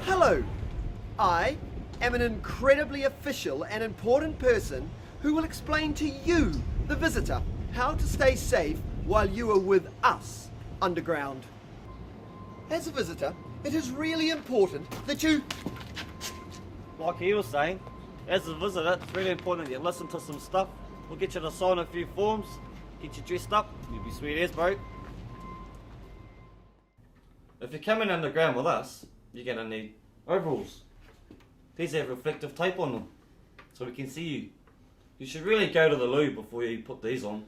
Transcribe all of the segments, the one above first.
Hello, I am an incredibly official and important person who will explain to you, the visitor, how to stay safe while you are with us underground. As a visitor, it is really important that you... Like he was saying, as a visitor, it's really important that you listen to some stuff. We'll get you to sign a few forms, get you dressed up, you'll be sweet as, bro. If you're coming underground with us, you're going to need overalls. These have reflective tape on them, so we can see you. You should really go to the loo before you put these on.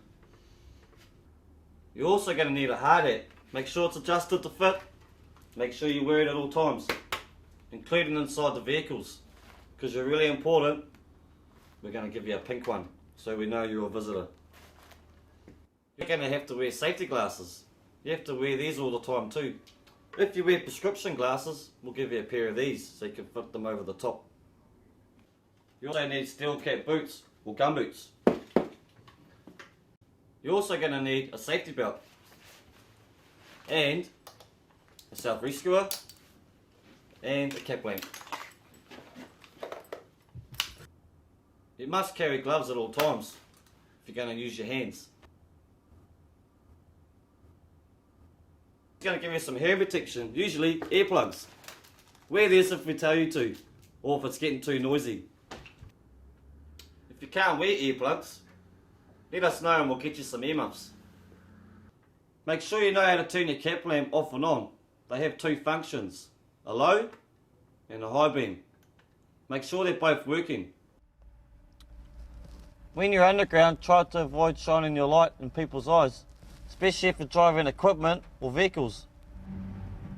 You're also going to need a hard hat. Make sure it's adjusted to fit. Make sure you wear it at all times, including inside the vehicles. Because you're really important, we're going to give you a pink one, so we know you're a visitor. You're going to have to wear safety glasses. You have to wear these all the time too. If you wear prescription glasses, we'll give you a pair of these so you can fit them over the top. You also need steel cap boots or gum boots. You're also going to need a safety belt and a self-rescuer and a cap lamp. You must carry gloves at all times if you're going to use your hands. It's going to give you some hair protection, usually earplugs. Wear this if we tell you to, or if it's getting too noisy. If you can't wear earplugs, let us know and we'll get you some earmuffs. Make sure you know how to turn your cap lamp off and on. They have two functions, a low and a high beam. Make sure they're both working. When you're underground, try to avoid shining your light in people's eyes, especially if you're driving equipment or vehicles.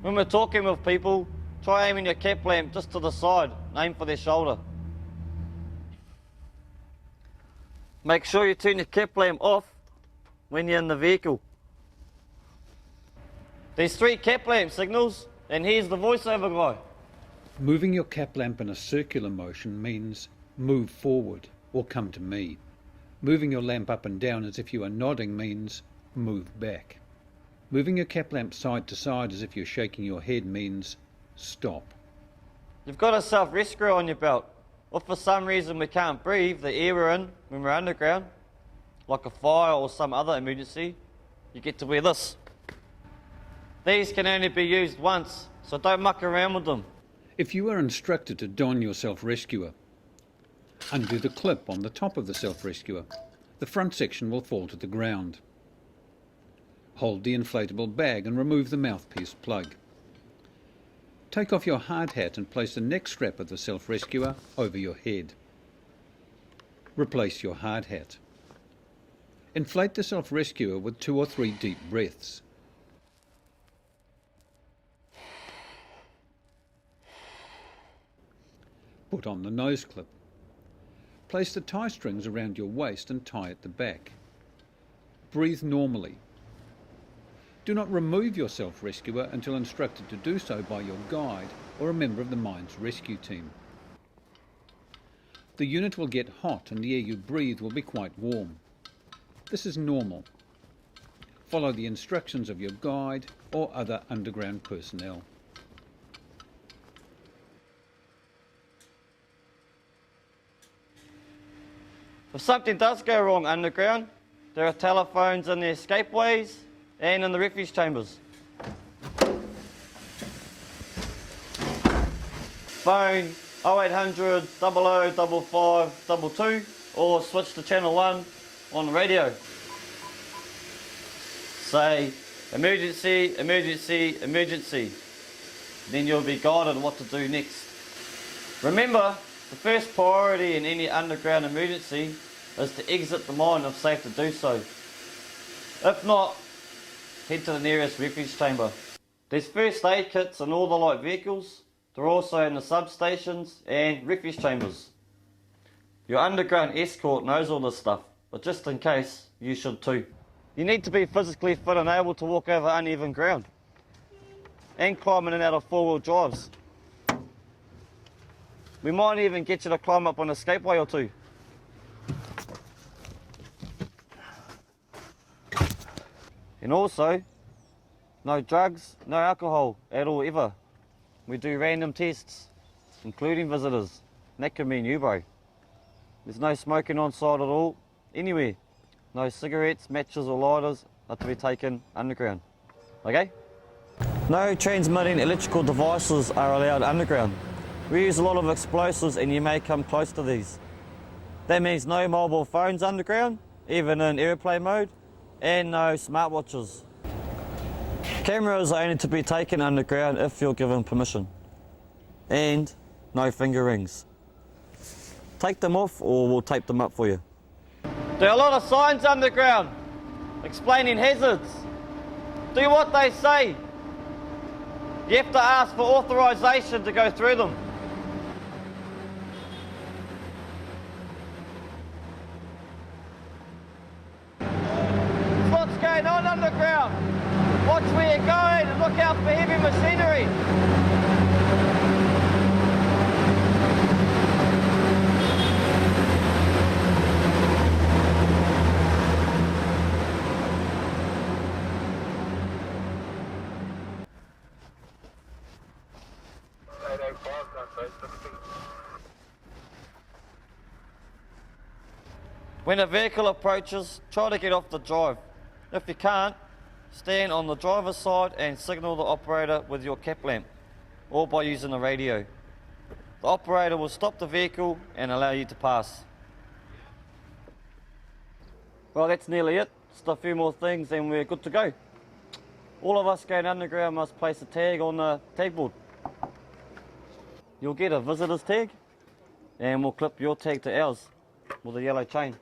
When we're talking with people, try aiming your cap lamp just to the side and aim for their shoulder. Make sure you turn your cap lamp off when you're in the vehicle. There's 3 cap lamp signals, and here's the voiceover guy. Moving your cap lamp in a circular motion means move forward or come to me. Moving your lamp up and down as if you are nodding means move back. Moving your cap lamp side to side as if you're shaking your head means stop. You've got a self-rescuer on your belt. If for some reason we can't breathe the air we're in when we're underground, like a fire or some other emergency, you get to wear this. These can only be used once, so don't muck around with them. If you are instructed to don your self-rescuer, undo the clip on the top of the self-rescuer. The front section will fall to the ground. Hold the inflatable bag and remove the mouthpiece plug. Take off your hard hat and place the neck strap of the self-rescuer over your head. Replace your hard hat. Inflate the self-rescuer with 2 or 3 deep breaths. Put on the nose clip. Place the tie strings around your waist and tie at the back. Breathe normally. Do not remove your self-rescuer until instructed to do so by your guide or a member of the mine's rescue team. The unit will get hot and the air you breathe will be quite warm. This is normal. Follow the instructions of your guide or other underground personnel. If something does go wrong underground, there are telephones in the escapeways and in the refuge chambers. Phone 0800 00 55 22 or switch to channel 1 on the radio. Say emergency, emergency, emergency. Then you'll be guided what to do next. Remember, the first priority in any underground emergency is to exit the mine if safe to do so. If not, head to the nearest refuge chamber. There's first aid kits in all the light vehicles. They're also in the substations and refuge chambers. Your underground escort knows all this stuff, but just in case, you should too. You need to be physically fit and able to walk over uneven ground and climb in and out of 4-wheel drives. We might even get you to climb up on a escapeway or 2. And also, no drugs, no alcohol at all ever. we do random tests, including visitors. And that could mean you, bro. There's no smoking on site at all, anywhere. No cigarettes, matches or lighters are to be taken underground. Okay? No transmitting electrical devices are allowed underground. We use a lot of explosives and you may come close to these. That means no mobile phones underground, even in airplane mode, and no smartwatches. Cameras are only to be taken underground if you're given permission. And no finger rings. Take them off or we'll tape them up for you. There are a lot of signs underground explaining hazards. Do what they say. You have to ask for authorization to go through them. What's going on underground? Watch where you're going and look out for heavy machinery. When a vehicle approaches, try to get off the drive. If you can't, stand on the driver's side and signal the operator with your cap lamp, or by using the radio. The operator will stop the vehicle and allow you to pass. Well, that's nearly it. Just a few more things and we're good to go. All of us going underground must place a tag on the tag board. You'll get a visitor's tag and we'll clip your tag to ours with a yellow chain.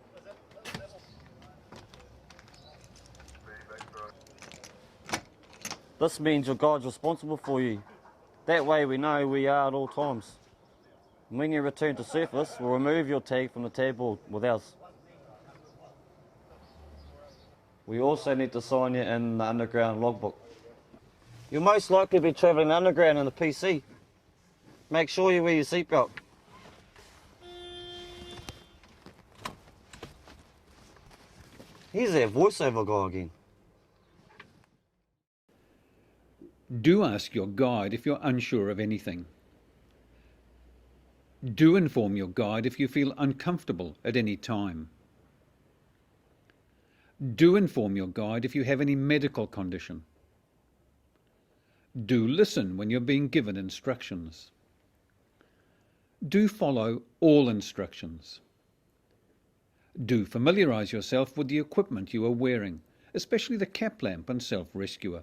This means your guide's responsible for you. That way we know where you are at all times. And when you return to surface, we'll remove your tag from the tag board with ours. We also need to sign you in the underground logbook. You'll most likely be travelling underground in the PC. Make sure you wear your seatbelt. Here's that voiceover guy again. Do ask your guide if you're unsure of anything. Do inform your guide if you feel uncomfortable at any time. Do inform your guide if you have any medical condition. Do listen when you're being given instructions. Do follow all instructions. Do familiarise yourself with the equipment you are wearing, especially the cap lamp and self-rescuer.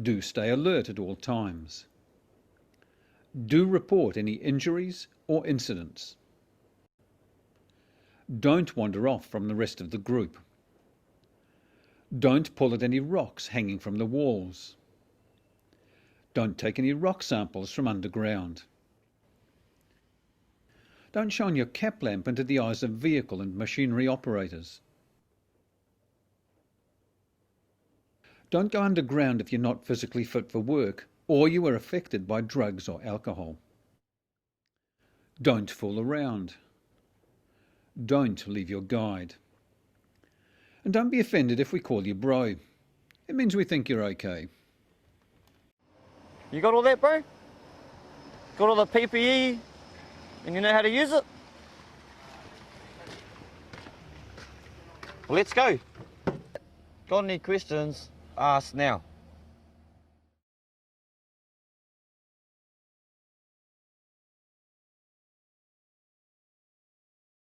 Do stay alert at all times. Do report any injuries or incidents. Don't wander off from the rest of the group. Don't pull at any rocks hanging from the walls. Don't take any rock samples from underground. Don't shine your cap lamp into the eyes of vehicle and machinery operators. Don't go underground if you're not physically fit for work or you are affected by drugs or alcohol. Don't fool around. Don't leave your guide. And don't be offended if we call you bro. It means we think you're okay. You got all that, bro? Got all the PPE and you know how to use it? Well, let's go. Got any questions? Ask now.